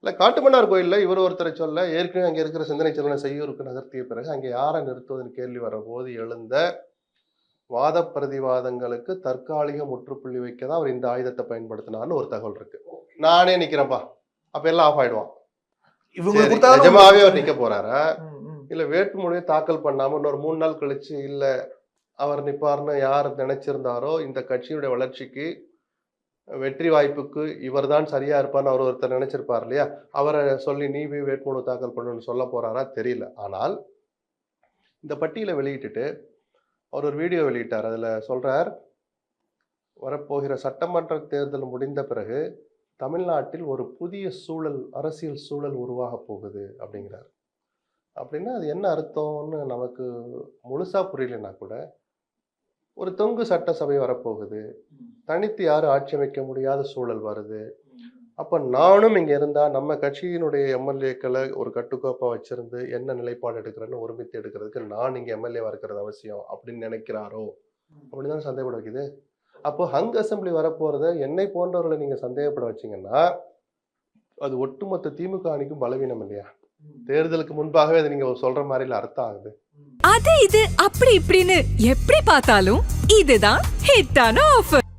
இல்ல காட்டுமன்னார் கோயில்ல இவர் ஒருத்தரை சொல்ல, ஏற்கனவே அங்க இருக்கிற சிந்தனை செல்வனை செய்யூருக்கு நகர்த்திய பிறகு, அங்கே யாரை நிறுத்துவதுன்னு கேள்வி வரபோது எழுந்த வாத பிரதிவாதங்களுக்கு தற்காலிக முற்றுப்புள்ளி வைக்க தான் அவர் இந்த ஆயுதத்தை பயன்படுத்தினார்னு ஒரு தகவல் இருக்கு. நானே நிக்கிறேன்ப்பா, அப்ப எல்லாம் ஆஃப் ஆயிடுவான். நிஜமாவே அவர் நிக்க போறாரா, இல்ல வேட்புமனுவை தாக்கல் பண்ணாம இன்னொரு 3 நாள் கழிச்சு இல்ல அவர் நிப்பார்னு யார் நினைச்சிருந்தாரோ இந்த கட்சியுடைய வளர்ச்சிக்கு வெற்றி வாய்ப்புக்கு இவர் தான் சரியா இருப்பான்னு அவர் ஒருத்தர் நினைச்சிருப்பார் இல்லையா, அவரை சொல்லி நீ போய் வேட்புமனு தாக்கல் பண்ணணும்னு சொல்ல போறாரா தெரியல. ஆனால் இந்த பட்டியலை வெளியிட்டுட்டு அவர் ஒரு வீடியோ வெளியிட்டார். அதுல சொல்றார், வரப்போகிற சட்டமன்ற தேர்தல் முடிந்த பிறகு தமிழ்நாட்டில் ஒரு புதிய சூழல், அரசியல் சூழல் உருவாக போகுது அப்படிங்கிறார். அப்படின்னா அது என்ன அர்த்தம்னு நமக்கு முழுசா புரியலன்னா கூட, ஒரு தொங்கு சட்டசபை வரப்போகுது, தனித்து யாரும் ஆட்சி அமைக்க முடியாத சூழல் வருது, அப்ப நானும் இங்க இருந்தா நம்ம கட்சியினுடைய எம்எல்ஏக்களை ஒரு கட்டுக்கோப்பா வச்சிருந்து என்ன நிலைப்பாடு எடுக்கிறேன்னு ஒருமித்து எடுக்கிறதுக்கு நான் இங்க எம்எல்ஏவா இருக்கிறது அவசியம் அப்படின்னு நினைக்கிறாரோ அப்படிதான் சந்தேகப்பட வைக்குது. அப்போ ஹங் அசம்பிளி வரப்போறத என்னை போன்றவர்களை நீங்க சந்தேகப்பட வச்சீங்கன்னா அது ஒட்டுமொத்த திமுக அணிக்கும் பலவீனம் இல்லையா? தேர்தலுக்கு முன்பாகவே அதை நீங்க சொல்ற மாதிரி அர்த்தம் ஆகுது. அது இது அப்படி இப்படின்னு எப்படி பார்த்தாலும் இதுதான் ஹிட்டான ஆஃபர்.